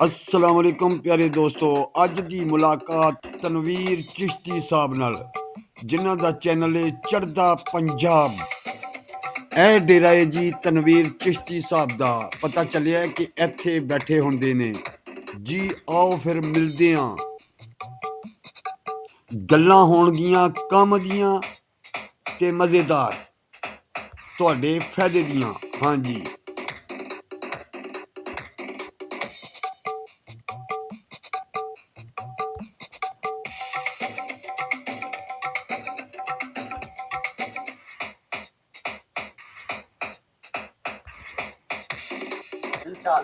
अस्सलाम वालेकुम प्यारे दोस्तों। अज की मुलाकात तनवीर चिश्ती साहब नाल, जिन्हां दा चैनल है चढ़दा पंजाब। ਇਹ ਡੇਰਾ ਹੈ जी तनवीर चिश्ती साहब ਦਾ। पता ਚੱਲਿਆ कि ਇੱਥੇ बैठे ਹੁੰਦੇ ਨੇ जी। आओ फिर मिलते हाँ, ਗੱਲਾਂ ਹੋਣਗੀਆਂ ਕੰਮ ਦੀਆਂ ਤੇ ਮਜ਼ੇਦਾਰ, ਤੁਹਾਡੇ ਫਾਇਦੇ ਦੀਆਂ। हाँ जी।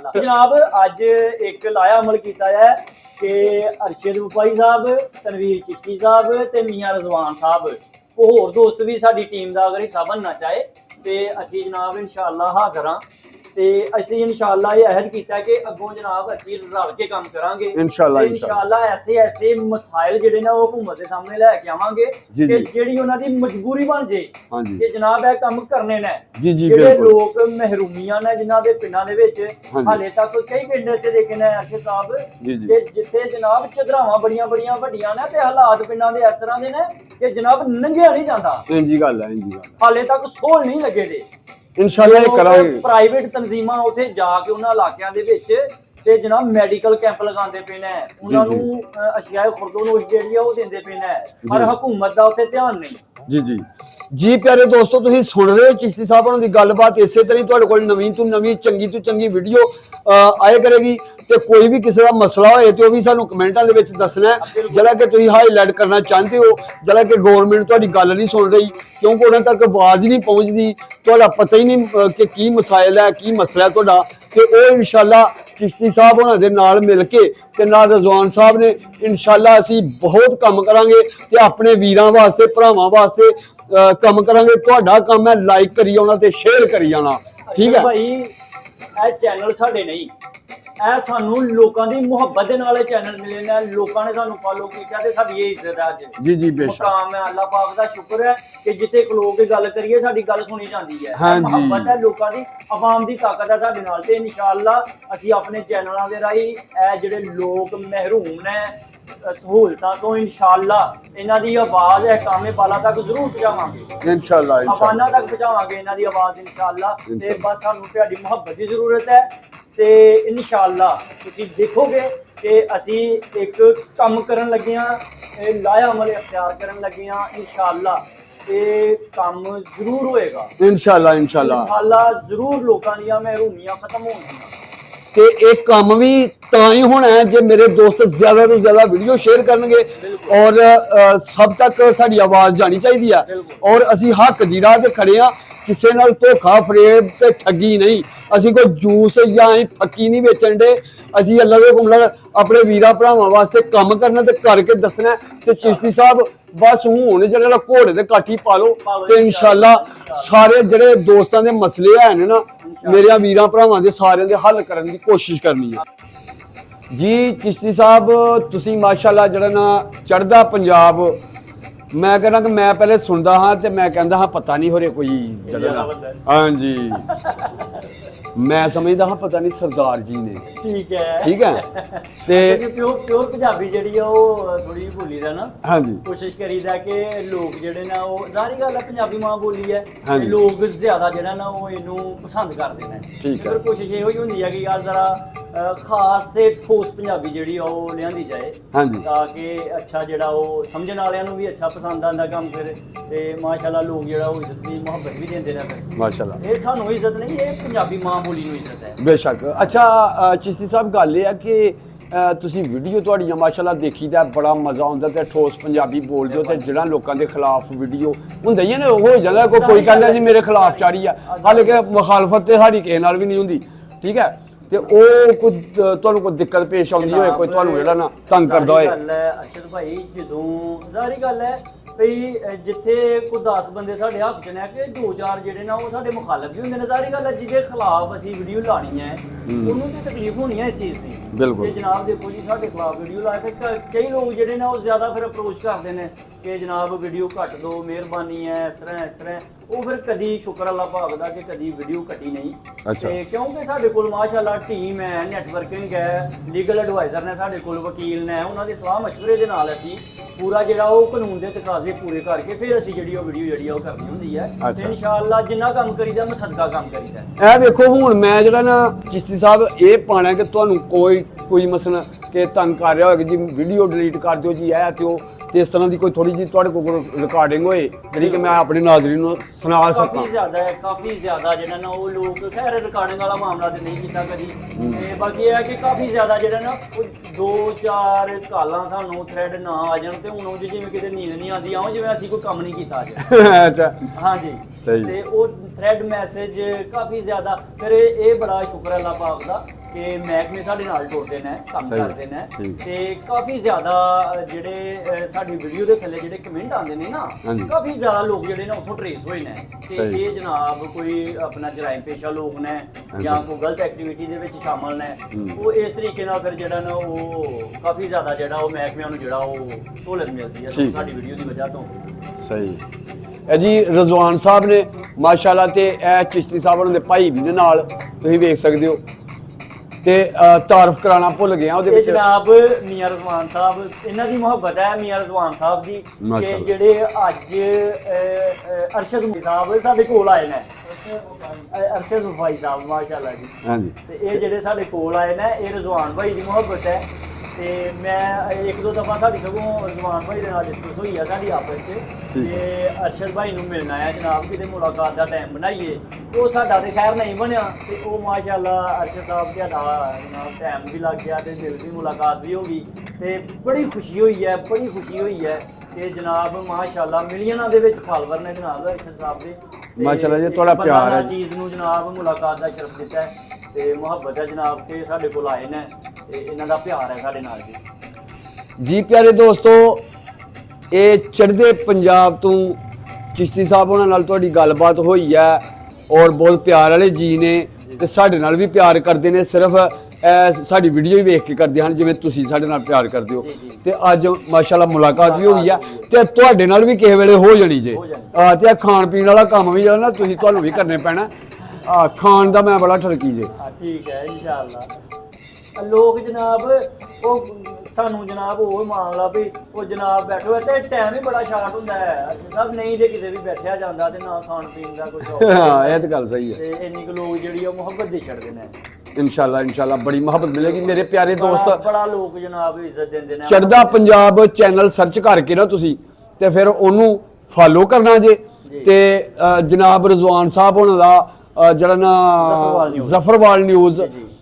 जनाब अज एक लाया अमल किया है कि अरशद वफाई साहब, तनवीर चिश्ती साहब ते मियां रजवान साहब, वो होर दोस्त भी साडी टीम का अगर हिस्सा बनना चाहे तो असी जनाब इंशाअल्लाह हाज़र हाँ। ते असी इंशाअल्लाह ये अहद किया कि अगों जनाब असी रल के काम करांगे इंशाअल्लाह। ऐसे ऐसे मसाइल जिहड़े ना वो हुकूमत के सामने लैके आवांगे कि जिहड़ी उन्हां दी मजबूरी बन जे कि जनाब ये काम करने ने। जिहड़े लोग महरूमियां ने जिन्हां दे पिंडां दे विच हाले तक कई पिंड ऐसे देखे ने अरशद साहब कि जिथे जनाब चदरावां बड़ियां बड़ियां वड्डियां ने ते हालात पिंडां दे इस तरह दे ने कि जनाब नंगिया नहीं जांदा। इंजी गल है, इंजी गल हाले तक सोल नहीं लगे दे। इंशाअल्लाह ये करांगे। प्राइवेट तंजीमां उत्थे जाके उन्हां इलाकिਆਂ ਦੇ ਵਿੱਚ ਤੇ जनाब मैडिकल कैंप लगाते पे ने, उन्होंने अशियाए खुर्दोनोश ਜਿਹੜੀ ਆ ਉਹ ਦਿੰਦੇ ਪਏ ਨੇ, ਪਰ हुकूमत ਦਾ ਉੱਥੇ ਧਿਆਨ नहीं। जी जी जी प्यारे दोस्तों, तुसीं सुन रहे हो चिश्ती साहब होਰਾਂ ਦੀ ਗੱਲਬਾਤ। ਇਸੇ ਤਰ੍ਹਾਂ ਹੀ ਤੁਹਾਡੇ ਕੋਲ ਨਵੀਂ ਤੋਂ ਨਵੀਂ ਚੰਗੀ ਤੋਂ ਚੰਗੀ ਵੀਡੀਓ ਆਇਆ ਕਰੇਗੀ। ਤੇ ਕੋਈ ਵੀ ਕਿਸੇ ਦਾ ਮਸਲਾ ਹੋਏ ਤੇ ਉਹ ਵੀ ਸਾਨੂੰ ਕਮੈਂਟਾਂ ਦੇ ਵਿੱਚ ਦੱਸਣਾ ਹੈ। ਜਿਹੜਾ ਕਿ ਤੁਸੀਂ ਹਾਈਲਾਈਟ ਕਰਨਾ ਚਾਹੁੰਦੇ ਹੋ, ਜਿਹੜਾ ਕਿ ਗਵਰਨਮੈਂਟ ਤੁਹਾਡੀ ਗੱਲ ਨਹੀਂ ਸੁਣ ਰਹੀ ਕਿਉਂਕਿ ਉਹਨਾਂ ਤੱਕ ਆਵਾਜ਼ ਨਹੀਂ ਪਹੁੰਚਦੀ, ਤੁਹਾਡਾ ਪਤਾ ਹੀ ਨਹੀਂ ਕਿ ਕੀ ਮਸਾਇਲ ਹੈ, ਕੀ ਮਸਲਾ ਹੈ ਤੁਹਾਡਾ। ਤੇ ਉਹ ਇਨਸ਼ਾਅੱਲਾ चिश्ती साहब होना दे नाल मिल के ते नाल रजवान साहब ने इंशाअल्लाह असी बहुत काम करांगे ते अपने वीरां वास्ते भरावां वास्ते काम करांगे। तुहाडा काम है लाइक करी आना ते शेयर करी आना, ठीक है भाई। ए चैनल साडे नहीं, ਇਹ ਸਾਨੂੰ ਲੋਕਾਂ ਦੀ ਮੁਹੱਬਤ ਦੇ ਨਾਲ ਚੈਨਲ ਮਿਲੇ ਨੇ, ਲੋਕਾਂ ਨੇ ਸਾਨੂੰ ਫਾਲੋ ਕੀਤਾ ਤੇ ਸਾਡੀ ਇਹ ਇੱਜ਼ਤ ਹੈ ਅੱਜ। ਜੀ ਜੀ ਬੇਸ਼ੱਕ ਮੁਕਾਮ ਹੈ, ਅੱਲਾਹ ਪਾਕ ਦਾ ਸ਼ੁਕਰ ਹੈ ਕਿ ਜਿੱਥੇ ਖਲੋ ਕੇ ਗੱਲ ਕਰੀਏ ਸਾਡੀ ਗੱਲ ਸੁਣੀ ਜਾਂਦੀ ਹੈ। ਮੁਹੱਬਤ ਹੈ ਲੋਕਾਂ ਦੀ, ਆਵਾਮ ਦੀ ਤਾਕਤ ਹੈ ਸਾਡੇ ਨਾਲ। ਤੇ ਇਨਸ਼ਾਅੱਲਾ ਅਸੀਂ ਆਪਣੇ ਚੈਨਲਾਂ ਦੇ ਰਾਹੀਂ ਇਹ ਜਿਹੜੇ ਲੋਕ ਮਹਿਰੂਮ ਨੇ सहूलतां तो इंशाअल्लाह इन्हां दी आवाज़ है कामे बाला तक जरूर पहुंचावांगे इंशाअल्लाह। अवाना तक पहुंचावांगे इन्हां दी आवाज़ इंशाअल्लाह। ते बस सानू तुहाडी मुहब्बत की जरूरत है ते इंशाअल्लाह तुसीं देखोगे कि असी एक काम करन लगे हां, लाया अमल इख्तियार करन लगे हां इंशाअल्लाह। ये काम जरूर होएगा इंशाअल्लाह। इंशाअल्लाह जरूर लोकां दी महरूमियां खत्म होणगियां। ਤੇ ਇਹ ਕੰਮ ਵੀ ਤਾਂ ਹੀ ਹੋਣਾ ਹੈ ਜੇ ਮੇਰੇ ਦੋਸਤ ਜ਼ਿਆਦਾ ਤੋਂ ਜ਼ਿਆਦਾ ਵੀਡੀਓ ਸ਼ੇਅਰ ਕਰਨਗੇ ਔਰ ਸਭ ਤੱਕ ਸਾਡੀ ਆਵਾਜ਼ ਜਾਣੀ ਚਾਹੀਦੀ ਆ। ਔਰ ਅਸੀਂ ਹੱਕ ਦੀ ਰਾਹ ਤੇ ਖੜੇ ਆ, ਕਿਸੇ ਨਾਲ ਧੋਖਾ ਫਰੇਬ ਤੇ ਠੱਗੀ ਨਹੀਂ। ਅਸੀਂ ਕੋਈ ਜੂਸ ਜਾਂ ਫੱਕੀ ਨਹੀਂ ਵੇਚਣ ਦੇ। ਅਸੀਂ ਅੱਲਾਹ ਦੇ ਹੁਕਮ ਨਾਲ ਆਪਣੇ ਵੀਰਾਂ ਭਰਾਵਾਂ ਵਾਸਤੇ ਕੰਮ ਕਰਨਾ ਤੇ ਕਰਕੇ ਦੱਸਣਾ। ਤੇ चिश्ती साहब बस ਹੁਣ ਜਿਹੜਾ ਘੋੜੇ ਦੇ ਕਾਠੀ ਪਾ ਲਓ ਤੇ ਇਨਸ਼ਾਅੱਲਾ ਸਾਰੇ ਜਿਹੜੇ ਦੋਸਤਾਂ ਦੇ ਮਸਲੇ ਹਨ ਨਾ ਮੇਰੇ ਵੀਰਾਂ ਭਰਾਵਾਂ ਦੇ ਸਾਰਿਆਂ ਦੇ ਹੱਲ ਕਰਨ ਦੀ ਕੋਸ਼ਿਸ਼ ਕਰਨੀ ਹੈ ਜੀ। चिश्ती साहब ਤੁਸੀਂ ਮਾਸ਼ਾਅੱਲਾ ਜਿਹੜਾ ਨਾ ਚੜ੍ਹਦਾ ਪੰਜਾਬ, ਮੈਂ ਕਹਿੰਦਾ ਕਿ ਮੈਂ ਪਹਿਲੇ ਸੁਣਦਾ ਹਾਂ ਤੇ ਮੈਂ ਕਹਿੰਦਾ ਹਾਂ ਪਤਾ ਨਹੀਂ ਹੋ ਰਿਹਾ ਕੋਈ ਜਿਹੜਾ। हाँ जी, मैं समझदा हाँ पता नहीं सरदार जी ने। ठीक है ते प्योर पंजाबी जेहड़ी है वो थोड़ी बोली दा ना। हाँ जी, कोशिश करीदा कि लोग जेहड़े ना वो जाहिर गल है पंजाबी मां बोली है, लोग ज्यादा जेहड़ा ना वो इनू पसंद करदे ने। फिर कोशिश ये होई हुंदी है कि यार जरा खास ते ठोस पंजाबी जेहड़ी है वो लियांदी जाए। हाँ जी, ताकि अच्छा जेहड़ा वो समझण वालियां नू भी अच्छा पसंद आंदा काम। फिर ते माशाअल्लाह लोग जेहड़ा वो इज्जत दी मुहब्बत भी देंदे ने। फिर माशाअल्लाह ये सानू इज्जत नहीं, ये पंजाबी मां बोली नू इज्जत है बेशक। अच्छा चिश्ती साहब गल ये है कि ਤੁਸੀਂ ਵੀਡੀਓ ਤੁਹਾਡੀਆਂ ਮਾਸ਼ਾਅੱਲਾ ਦੇਖੀਦਾ, ਬੜਾ ਮਜ਼ਾ ਆਉਂਦਾ ਤੇ ਠੋਸ ਪੰਜਾਬੀ ਬੋਲਦੇ ਹੋ ਤੇ ਜਿਹੜਾ ਲੋਕਾਂ ਦੇ ਖਿਲਾਫ ਵੀਡੀਓ ਹੁੰਦਾ ਹੀ ਨੇ ਹੋ ਜਾਂਦਾ। ਕੋਈ ਕਹਿੰਦਾ ਜੀ ਮੇਰੇ ਖਿਲਾਫ ਚਾੜੀ ਆ, ਹਾਲੇ ਕਿ ਮੁਖਾਲਫਤ ਤੇ ਸਾਡੀ ਕਿਸੇ ਨਾਲ ਵੀ ਨਹੀਂ ਹੁੰਦੀ, ਠੀਕ ਹੈ। ਤੇ ਉਹ ਕੋਈ ਤੁਹਾਨੂੰ ਕੋਈ ਦਿੱਕਤ ਪੇਸ਼ ਆਉਂਦੀ ਹੋਏ, ਕੋਈ ਤੁਹਾਨੂੰ ਜਿਹੜਾ ਨਾ ਤੰਗ ਕਰਦਾ ਹੋਏ। ਗੱਲ ਹੈ ਅਰਸ਼ਦ ਭਾਈ, ਜਦੋਂ ਜ਼ਾਹਰੀ ਗੱਲ ਹੈ ਭਈ ਜਿੱਥੇ ਕੋਈ 10 ਬੰਦੇ ਸਾਡੇ ਹੱਕ 'ਚ ਨੇ ਕਿ 2-4 ਜਿਹੜੇ ਨਾ ਉਹ ਸਾਡੇ ਮੁਖਾਲਫ ਵੀ ਹੁੰਦੇ ਨੇ। ਜ਼ਾਹਰੀ ਗੱਲ ਹੈ ਜਿਹਦੇ ਖਿਲਾਫ ਅਸੀਂ ਵੀਡੀਓ ਲਾਣੀ ਹੈ ਉਹਨੂੰ ਤੇ ਤਕਲੀਫ ਹੋਣੀ ਹੈ ਇਸ ਚੀਜ਼ ਦੀ। ਬਿਲਕੁਲ। ਤੇ ਜਨਾਬ ਦੇਖੋ ਜੀ ਸਾਡੇ ਖਿਲਾਫ ਵੀਡੀਓ ਲਾ ਕੇ ਕਈ ਲੋਕ ਜਿਹੜੇ ਨੇ ਉਹ ਜ਼ਿਆਦਾ ਫਿਰ ਅਪਰੋਚ ਕਰਦੇ ਨੇ ਕਿ ਜਨਾਬ ਵੀਡੀਓ ਘੱਟ ਦਿਓ, ਮਿਹਰਬਾਨੀ ਹੈ, ਇਸ ਤਰ੍ਹਾਂ ਉਹ ਫਿਰ ਕਦੀ ਸ਼ੁਕਰ ਅੱਲਾਹ ਪਾਕ ਦਾ ਕਿ ਕਦੀ ਵੀਡੀਓ ਕੱਟੀ ਨਹੀਂ। ਅੱਛਾ। ਤੇ ਕਿਉਂਕਿ ਸਾਡੇ ਕੋਲ ਮਾਸ਼ਾਅੱਲਾ ਟੀਮ ਹੈ, ਨੈਟਵਰਕਿੰਗ ਹੈ, ਲੀਗਲ ਐਡਵਾਈਜ਼ਰ ਨੇ ਸਾਡੇ ਕੋਲ, ਵਕੀਲ ਨੇ, ਉਹਨਾਂ ਦੇ ਸਲਾਹ ਮਸ਼ਵਰੇ ਦੇ ਨਾਲ ਅਸੀਂ ਪੂਰਾ ਜਿਹੜਾ ਉਹ ਕਾਨੂੰਨ ਦੇ ਤਕਾਜ਼ੇ ਪੂਰੇ ਕਰਕੇ ਫਿਰ ਅਸੀਂ ਜਿਹੜੀ ਉਹ ਵੀਡੀਓ ਜਿਹੜੀ ਉਹ ਕਰਨੀ ਹੁੰਦੀ ਹੈ। ਤੇ ਇਨਸ਼ਾਅੱਲਾ ਜਿੰਨਾ ਕੰਮ ਕਰੀਦਾ ਮੈਂ ਸਦਕਾ ਕੰਮ ਕਰੀਦਾ। ਇਹ ਵੇਖੋ ਹੁਣ ਮੈਂ ਜਿਹੜਾ ਨਾ ਚਿਸ਼ਤੀ ਸਾਹਿਬ ਇਹ ਪਾਣਾ ਕਿ ਤੁਹਾਨੂੰ ਕੋਈ ਮਸਲਾ ਕਿ ਤੰਗ ਕਰ ਰਿਹਾ ਹੋਵੇ ਕਿ ਜੀ ਵੀਡੀਓ ਡਿਲੀਟ ਕਰ ਦਿਓ ਜੀ ਇਹ ਤੇ ਉਹ, ਤੇ ਇਸ ਤਰ੍ਹਾਂ ਦੀ ਕੋਈ ਥੋੜੀ ਜੀ ਤੁਹਾਡੇ ਕੋਲ ਰਿਕਾਰਡਿੰਗ ਹੋਏ ਜਿਹੜੀ ਕਿ ਮੈਂ ਆਪਣੇ ਨਾਜ਼ਰੀਨ ਨੂੰ ਸੁਣਾ ਸਕਾਂ। ਕਾਫੀ ਜ਼ਿਆਦਾ ਜਿਹੜਾ ਨਾ ਉਹ ਲੋਕ ਖੈਰ ਰਿਕਾਰਡਿੰਗ ਵਾਲਾ ਮਾਮਲਾ ਤੇ ਨਹੀਂ ਕੀਤਾ ਕਦੀ, ਤੇ ਬਾਕੀ ਇਹ ਹੈ ਕਿ ਕਾਫੀ ਜ਼ਿਆਦਾ ਜਿਹੜਾ ਨਾ ਉਹ 2-4 ਕਾਲਾਂ ਸਾਨੂੰ ਥ੍ਰੈਡ ਨਾ ਆ ਜਾਣ ਤੇ ਹੁਣ ਉਹ ਜਿਵੇਂ ਕਿਤੇ ਨੀਂਦ ਨਹੀਂ ਆਉਂਦੀ ਆਉਂ ਜਿਵੇਂ ਅਸੀਂ ਕੋਈ ਕੰਮ ਨਹੀਂ ਕੀਤਾ ਅੱਜ। ਅੱਛਾ ਹਾਂਜੀ ਤੇ ਉਹ ਥ੍ਰੈਡ ਮੈਸੇਜ ਕਾਫੀ ਜ਼ਿਆਦਾ, ਫਿਰ ਇਹ ਬੜਾ ਸ਼ੁਕਰ ਅੱਲਾਹ ਪਾਕ ਦਾ ਕਿ ਮਹਿਕਮੇ ਸਾਡੇ ਨਾਲ ਟੁਰਦੇ ਨੇ, ਕੰਮ ਕਰਦੇ ਨੇ, ਤੇ ਕਾਫੀ ਜ਼ਿਆਦਾ ਜਿਹੜੇ ਸਾਡੀ ਵੀਡੀਓ ਦੇ ਥੱਲੇ ਜਿਹੜੇ ਕਮੈਂਟ ਆਉਂਦੇ ਨੇ ਨਾ, ਕਾਫੀ ਜ਼ਿਆਦਾ ਲੋਕ ਜਿਹੜੇ ਨੇ ਉੱਥੋਂ ਟਰੇਸ ਹੋਏ ਨੇ ਤੇ ਇਹ ਜਨਾਬ ਕੋਈ ਆਪਣਾ ਜਰਾਇਮ ਪੇਸ਼ਾ ਲੋਕ ਨੇ ਜਾਂ ਕੋਈ ਗਲਤ ਐਕਟੀਵਿਟੀ ਦੇ ਵਿੱਚ ਸ਼ਾਮਲ ਨੇ, ਉਹ ਇਸ ਤਰੀਕੇ ਨਾਲ ਫਿਰ ਜਿਹੜਾ ਨਾ ਉਹ ਕਾਫੀ ਜ਼ਿਆਦਾ ਜਿਹੜਾ ਉਹ ਮਹਿਕਮਿਆਂ ਨੂੰ ਜਿਹੜਾ ਉਹ ਸਹੂਲਤ ਮਿਲਦੀ ਹੈ ਸਾਡੀ ਵੀਡੀਓ ਦੀ ਵਜ੍ਹਾ ਤੋਂ। ਸਹੀ ਇਹ ਜੀ ਰਜ਼ਵਾਨ ਸਾਹਿਬ ਨੇ ਮਾਸ਼ਾਅੱਲਾ, ਤੇ ਇਹ ਚਿਸ਼ਤੀ ਸਾਹਿਬ ਉਹਨਾਂ ਦੇ ਭਾਈ ਵੀ ਦੇ ਨਾਲ ਤੁਸੀਂ ਵੇਖ ਸਕਦੇ ਹੋ, ਤੇ ਤਾਰਫ ਕਰਾਣਾ ਭੁੱਲ ਗਿਆ ਉਹਦੇ ਵਿੱਚ ਜਨਾਬ ਮੀਆਂ ਰਜ਼ਵਾਨ ਸਾਹਿਬ, ਇਹਨਾਂ ਦੀ ਮੁਹੱਬਤ ਹੈ ਮੀਆਂ ਰਜ਼ਵਾਨ ਸਾਹਿਬ ਦੀ, ਕਿ ਜਿਹੜੇ ਅੱਜ ਅਰਸ਼ਦ ਸਾਹਿਬ ਸਾਡੇ ਕੋਲ ਆਏ ਨੇ, ਅਰਸ਼ਦ ਭਾਈ ਸਾਹਿਬ ਮਾਸ਼ਾਅੱਲਾ ਜੀ। ਹਾਂਜੀ। ਤੇ ਇਹ ਜਿਹੜੇ ਸਾਡੇ ਕੋਲ ਆਏ ਨੇ ਇਹ ਰਜ਼ਵਾਨ ਭਾਈ ਦੀ ਮੁਹੱਬਤ ਹੈ। ਤੇ ਮੈਂ ਇੱਕ ਦੋ ਦਫਾ ਸਾਡੀ ਸਗੋਂ ਰਜ਼ਵਾਨ ਭਾਈ ਦੇ ਨਾਲ ਡਿਸਕਸ ਹੋਈ ਆ ਸਾਡੀ ਆਪਸ 'ਚ, ਤੇ ਅਰਸ਼ਦ ਭਾਈ ਨੂੰ ਮਿਲਣਾ ਆ ਜਨਾਬ, ਕਿਤੇ ਮੁਲਾਕਾਤ ਦਾ ਟਾਈਮ ਬਣਾਈਏ। ਉਹ ਸਾਡਾ ਤੇ ਖੈਰ ਨਹੀਂ ਬਣਿਆ, ਤੇ ਉਹ ਮਾਸ਼ਾਅੱਲਾ ਅਰਸ਼ਦ ਸਾਹਿਬ ਦੇ ਜਨਾਬ ਟਾਈਮ ਵੀ ਲੱਗ ਗਿਆ ਤੇ ਦਿਲ ਦੀ ਮੁਲਾਕਾਤ ਵੀ ਹੋ ਗਈ, ਤੇ ਬੜੀ ਖੁਸ਼ੀ ਹੋਈ ਹੈ, ਬੜੀ ਖੁਸ਼ੀ ਹੋਈ ਹੈ ਕਿ ਜਨਾਬ ਮਾਸ਼ਾਅੱਲਾ ਮਿਲੀਅਨਾਂ ਦੇ ਵਿੱਚ ਫਾਲੋਅਰ ਨੇ ਜਨਾਬ ਅਰਸ਼ਦ ਸਾਹਿਬ ਦੇ। ਮਾਸ਼ਾਅੱਲਾ ਜੀ ਤੁਹਾਡਾ ਪਿਆਰ ਹੈ ਚੀਜ਼ ਨੂੰ ਜਨਾਬ ਮੁਲਾਕਾਤ ਦਾ ਸ਼ਰਫ ਦਿੱਤਾ ਹੈ ਤੇ ਮੁਹੱਬਤ ਹੈ ਜਨਾਬ ਕਿ ਸਾਡੇ ਕੋਲ ਆਏ ਨੇ, ਤੇ ਇਹਨਾਂ ਦਾ ਪਿਆਰ ਹੈ ਸਾਡੇ ਨਾਲ ਜੀ। ਪਿਆਰੇ ਦੋਸਤੋ, ਇਹ ਚੜ੍ਹਦੇ ਪੰਜਾਬ ਤੋਂ ਚਿਸ਼ਤੀ ਸਾਹਿਬ ਉਹਨਾਂ ਨਾਲ ਤੁਹਾਡੀ ਗੱਲਬਾਤ ਹੋਈ ਹੈ ਔਰ ਬਹੁਤ ਪਿਆਰ ਵਾਲੇ ਜੀ ਨੇ, ਤੇ ਸਾਡੇ ਨਾਲ ਵੀ ਪਿਆਰ ਕਰਦੇ ਨੇ, ਸਿਰਫ ਸਾਡੀ ਵੀਡੀਓ ਹੀ ਵੇਖ ਕੇ ਕਰਦੇ ਹਨ ਜਿਵੇਂ ਤੁਸੀਂ ਸਾਡੇ ਨਾਲ ਪਿਆਰ ਕਰਦੇ ਹੋ। ਤੇ ਅੱਜ ਮਾਸ਼ਾਅੱਲਾ ਮੁਲਾਕਾਤ ਵੀ ਹੋਈ ਹੈ ਤੇ ਤੁਹਾਡੇ ਨਾਲ ਵੀ ਕਿਸੇ ਵੇਲੇ ਹੋ ਜਾਣੀ ਜੇ। ਤੇ ਖਾਣ ਪੀਣ ਵਾਲਾ ਕੰਮ ਵੀ ਜਿਹੜਾ ਨਾ ਤੁਹਾਨੂੰ ਵੀ ਕਰਨੇ ਪੈਣਾ, ਖਾਣ ਦਾ ਮੈਂ ਬੜਾ ਠਰਕੀ ਜੇ। ਠੀਕ ਹੈ ਇਨਸ਼ਾਅੱਲਾ। ਲੋਕ ਜਨਾਬ ਉਹ ਸਾਨੂੰ ਜਨਾਬ ਉਹ ਮਾਮਲਾ ਵੀ ਉਹ ਜਨਾਬ ਬੈਠੋ ਤੇ ਟਾਈਮ ਹੀ ਬੜਾ ਸ਼ਾਰਟ ਹੁੰਦਾ ਹੈ ਸਭ, ਨਹੀਂ ਜੇ ਕਿਤੇ ਵੀ ਬੈਠਿਆ ਜਾਂਦਾ ਤੇ ਨਾ ਖਾਣ ਪੀਣ ਦਾ ਕੁਝ। ਹਾਂ ਇਹ ਤਾਂ ਗੱਲ ਸਹੀ ਹੈ। ਤੇ ਇੰਨੀ ਕੁ ਲੋਕ ਜਿਹੜੀ ਉਹ ਮੁਹੱਬਤ ਦੇ ਛੱਡਦੇ ਨੇ। ਇਨਸ਼ਾਅੱਲਾ ਬੜੀ ਮੁਹੱਬਤ ਮਿਲੇਗੀ ਮੇਰੇ ਪਿਆਰੇ ਦੋਸਤ। ਬੜਾ ਲੋਕ ਜਨਾਬ ਇੱਜ਼ਤ ਦਿੰਦੇ ਨੇ। ਚੜ੍ਹਦਾ ਪੰਜਾਬ ਚੈਨਲ ਸਰਚ ਕਰਕੇ ਨਾ ਤੁਸੀਂ ਤੇ ਫਿਰ ਉਹਨੂੰ ਫਾਲੋ ਕਰਨਾ ਜੇ, ਤੇ ਜਨਾਬ ਰਜ਼ਵਾਨ ਸਾਹਿਬ ਉਹਨਾਂ ਦਾ ਜਿਹੜਾ ਨਾ ਜ਼ਫਰਵਾਲ ਨਿਊਜ਼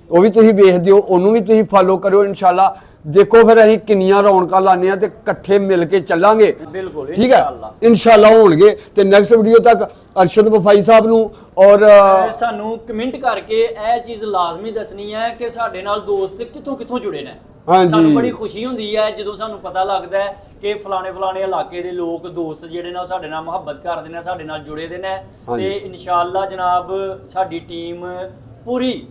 ਉਹ ਵੀ ਤੁਸੀਂ ਵੇਖਦੇ ਹੋ, ਉਹਨੂੰ ਵੀ ਤੁਸੀਂ ਫਾਲੋ ਕਰਿਓ ਇਨਸ਼ਾਅੱਲਾ। ਦੇਖੋ ਫਿਰ ਅਸੀਂ ਕਿੰਨੀਆਂ ਰੌਣਕਾਂ ਲਾਉਂਦੇ ਆ ਤੇ ਇਕੱਠੇ ਮਿਲ ਕੇ ਚੱਲਾਂਗੇ। ਬਿਲਕੁਲ ਠੀਕ ਹੈ ਇਨਸ਼ਾਅੱਲਾ ਹੋਣਗੇ। ਤੇ ਨੈਕਸਟ ਵੀਡੀਓ ਤੱਕ ਅਰਸ਼ਦ ਵਫਾਈ ਸਾਹਿਬ ਨੂੰ ਔਰ ਸਾਨੂੰ ਕਮੈਂਟ ਕਰਕੇ ਇਹ ਚੀਜ਼ ਲਾਜ਼ਮੀ ਦੱਸਣੀ ਹੈ ਕਿ ਸਾਡੇ ਨਾਲ ਦੋਸਤ ਕਿੱਥੋਂ ਕਿੱਥੋਂ ਜੁੜੇ ਨੇ। ਸਾਨੂੰ ਬੜੀ ਖੁਸ਼ੀ ਹੁੰਦੀ ਹੈ ਜਦੋਂ ਸਾਨੂੰ ਪਤਾ ਲੱਗਦਾ ਹੈ ਕਿ ਫਲਾਣੇ ਇਲਾਕੇ ਦੇ ਲੋਕ ਦੋਸਤ ਜਿਹੜੇ ਨੇ ਸਾਡੇ ਨਾਲ ਮੁਹੱਬਤ ਕਰਦੇ ਨੇ, ਸਾਡੇ ਨਾਲ ਜੁੜੇ ਦੇ ਨੇ। ਤੇ ਇਨਸ਼ਾਅੱਲਾ ਜਨਾਬ ਸਾਡੀ ਟੀਮ ਪੂਰੀ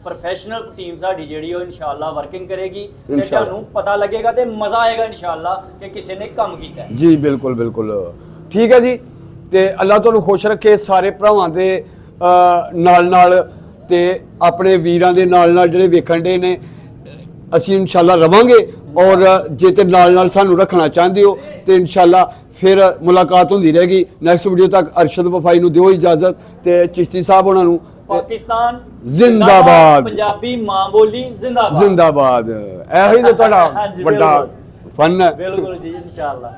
ਪ੍ਰੋਫੈਸ਼ਨਲ ਟੀਮ ਸਾਡੀ ਜਿਹੜੀ ਉਹ ਇਨਸ਼ਾਅੱਲਾ ਵਰਕਿੰਗ ਕਰੇਗੀ ਤੇ ਤੁਹਾਨੂੰ ਪਤਾ ਲੱਗੇਗਾ ਤੇ ਮਜ਼ਾ ਆਏਗਾ ਇਨਸ਼ਾਅੱਲਾ ਕਿ ਕਿਸੇ ਨੇ ਕੰਮ ਕੀਤਾ ਹੈ ਜੀ। ਬਿਲਕੁਲ ਠੀਕ ਹੈ ਜੀ। ਤੇ ਅੱਲਾਹ ਤੁਹਾਨੂੰ ਖੁਸ਼ ਰੱਖੇ ਸਾਰੇ ਭਰਾਵਾਂ ਦੇ ਨਾਲ ਤੇ ਆਪਣੇ ਵੀਰਾਂ ਦੇ ਨਾਲ ਜਿਹੜੇ ਵੇਖਣ ਦੇ ਨੇ। ਅਸੀਂ ਇਨਸ਼ਾਅੱਲਾ ਰਵਾਂਗੇ ਔਰ ਜੇ ਤੇ ਨਾਲ ਸਾਨੂੰ ਰੱਖਣਾ ਚਾਹੁੰਦੇ ਹੋ ਤੇ ਇਨਸ਼ਾਅੱਲਾ ਫਿਰ ਮੁਲਾਕਾਤ ਹੁੰਦੀ ਰਹੇਗੀ। ਨੈਕਸਟ ਵੀਡੀਓ ਤੱਕ ਅਰਸ਼ਦ ਵਫਾਈ ਨੂੰ ਦਿਓ ਇਜਾਜ਼ਤ ਤੇ ਚਿਸ਼ਤੀ ਸਾਹਿਬ ਉਹਨਾਂ ਨੂੰ ਪਾਕਿਸਤਾਨ ਜ਼ਿੰਦਾਬਾਦ, ਪੰਜਾਬੀ ਮਾਂ ਬੋਲੀ ਜ਼ਿੰਦਾਬਾਦ। ਇਹੋ ਹੀ ਤਾਂ ਤੁਹਾਡਾ ਵੱਡਾ ਫਨ ਹੈ। ਬਿਲਕੁਲ ਜੀ ਇਨਸ਼ਾਅੱਲਾ।